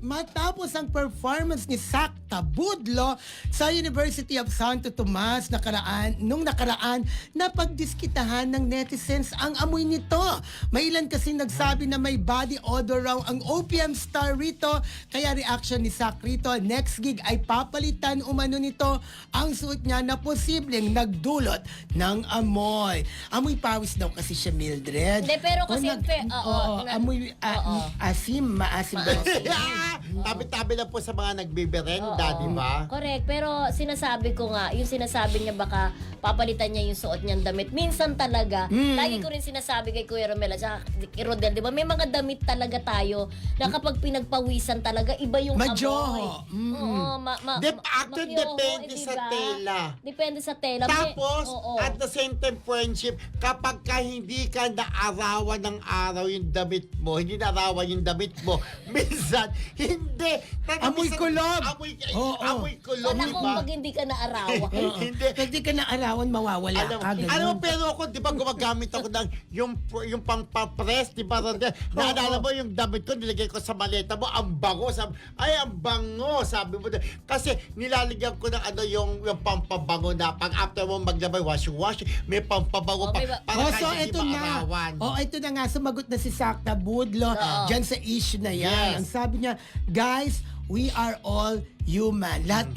matapos ang performance ni Zach Tabudlo sa University of Santo Tomas nung nakaraan na pagdiskitahan ng netizens ang amoy nito. May ilan kasi nagsabi na may body odor raw ang OPM star rito, kaya reaction ni Zach rito, next gig ay papalitan umano nito ang suot niya na posibleng nagdulot ng amoy. Amoy pawis daw kasi siya, Mildred. Hindi, pero kasi amoy maasim daw. Tabi-tabi lang po sa mga nagbiberenda, di ba? Correct, pero sinasabi ko nga, yung sinasabi niya baka papalitan niya yung suot niyang damit. Minsan talaga, lagi ko rin sinasabi kay Kuya Romel at saka kay Rodel, di ba? May mga damit talaga tayo na kapag pinagpawisan talaga, iba yung amoy. Oo, Actually, depende sa tela. Depende sa tela. Tapos, at the same time, friendship, kapag ka hindi ka naarawan ng araw yung damit mo, hindi naarawan yung damit mo, minsan, hindi. Amoy kulog. Amoy kulog, Wala di kung ba? pag hindi ka naarawan. Hindi. Pag di ka naarawan, mawawala ka. Alam mo, pero ako, di ba, gumagamit ako ng yung pang-press, di ba, Rodel? Naalala mo yung damit ko, nilagay ko sa maleta mo, ang bango. Ay, ang bango, sabi mo. Kasi nilalagyan ko ng yung pampabango na pag after mo maglabay, wash, may pampabango pa. Para so kahit ito hindi na. maarawan. Ito na nga, sumagot na si Zach Tabudlo dyan sa issue na yan. Yes. Ang sabi niya, guys, we are all human. Lahat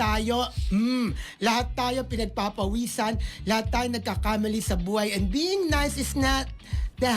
tayo pinagpapawisan, lahat tayo nagkakamali sa buhay, and being nice is not the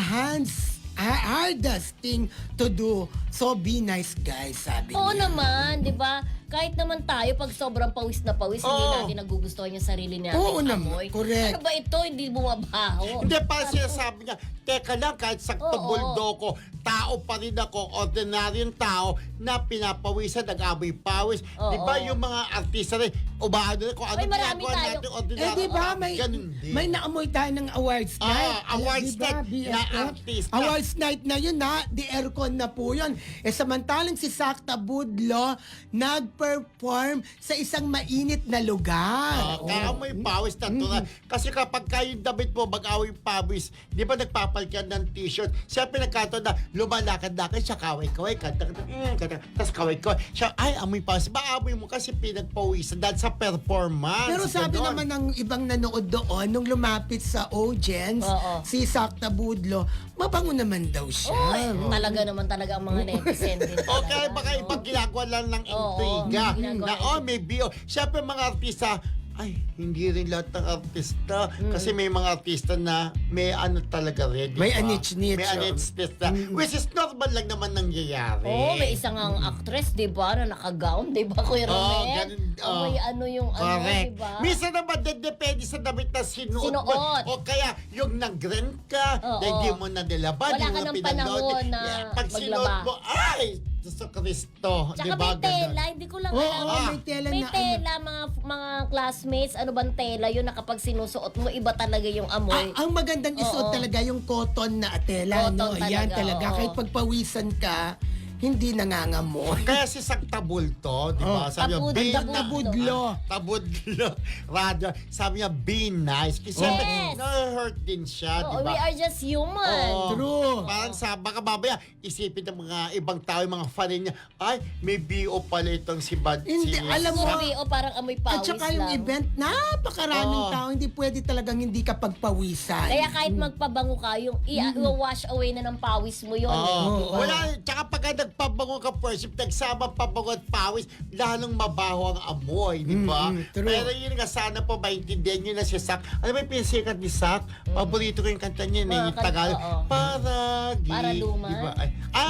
hardest thing to do. So be nice, guys, sabi Oo niya. naman, di ba? Kahit naman tayo, pag sobrang pawis na pawis, hindi natin nagugustuhan yung sarili natin. Oo naman, amoy. correct. Ano ba ito? Hindi bumabaho. Hindi pa sinasabi niya, teka lang, kahit saktabuldo ko, tao pa rin ako, ordinaryong tao na pinapawisan, nag-amoy pawis. Di ba yung mga artista rin, umaano rin kung ano Ay, marami ginagawa tayo. natin, ordinaryo. Di ba Ganun din. may naamoy tayo ng awards night. awards Diba, night na BFF? artista. Awards night na yun, the aircon na po yun. Samantalang si Zach Tabudlo nag-perform sa isang mainit na lugar. Kaamoy pawis natural. Kasi kapag kayo damit mo mag-amoy pawis, di ba nagpapalit ka ng t-shirt? Siya pinagkataon na lumalakad-lakad siya, kaway-kaway, tapos kaway-kaway. Siya, ay, amoy pawis. Maamoy mo kasi pinagpawisan dahil sa performance. Pero sabi Ganon. naman ng ibang nanood doon, nung lumapit sa audience, si Zach Tabudlo, mabango naman daw siya. Talaga naman ang mga netizen din. Okay, baka ibang ginagawa lang ng intriga. Na, may bio. Siyempre mga artista, ay, hindi rin lahat ng artista. Kasi may mga artista na may ano talaga rin. May anich-nich. May anich-nich na. Which is normal lang naman nangyayari. May isang actress, di ba, na naka-gown, di ba, Kuya Romel? Ganun. May ano yung Correct. di ba? Minsan naman, depende sa damit na sinuot mo. Sinuot. O kaya, yung nag-rent ka, na hindi mo na nilaban. Wala ka yung ng pinanood. panahon na Pag sinuot maglaba. mo, ay, Diyos Kristo. Tsaka Diba, may tela, hindi ko lang alam. may tela May na tela, mga classmates, ano bang tela yun na kapag sinusuot mo, iba talaga yung amoy. Ang magandang isuot talaga yung cotton na tela. Cotton Yan talaga, talaga. oo. Kahit pagpawisan ka, hindi nangangamoy. Kaya si Tabulto, di ba? Sabi niya, Tabudlo. Tabudlo. Radio. Sabi niya, be nice. Kasi Yes. na-hurt din siya, di Oo, ba? we are just human. True. Parang baka babaya, isipin ng mga ibang tao, yung mga fan niya, ay, may BO pala itong si Bad. Hindi, alam mo, Sabi, parang amoy pawis at saka yung lang. event, napakaraming tao, hindi pwede talagang hindi ka pagpawisan. Kaya kahit magpabango ka, yung i-wash away na ng pawis mo yun. Oo. Wala, tsaka pagka nagpabango ka first, nagsama pabango at pawis, lalong mabaho ang amoy, di ba? True. Pero yun nga, sana po maintindihan nyo na si Zach. Alam mo yung pinasikat ni Zach? Paborito ko yung kanta niya, yung Tagalog. Para luma. Diba? Ay,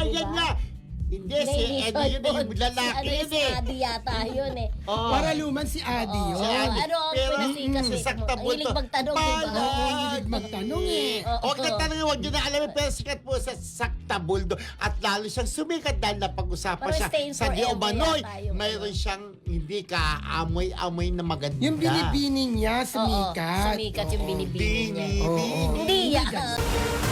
Diba? yan nga! Hindi, si Eddie yun eh, yung lalaki yun Si eh. Adi yata yun eh. Para luman si Adi yun. Si Adi. Ano ang Pero pinasikat si eh? Zach Ang Tabulto, hilig magtanong, diba? Hilig magtanong eh. Huwag na tanongin, huwag nyo na alam. Pero sikat po sa Zach Tabuldo. At lalo siyang sumikat dahil napag-usapan Parang siya staying sa Di forever Umanoy. yata yung Mayroon siyang hindi ka-amoy-amoy na maganda. Yung binibini niya, Oo, sumikat. sumikat yung binibini niya. Bini. Hindi yan.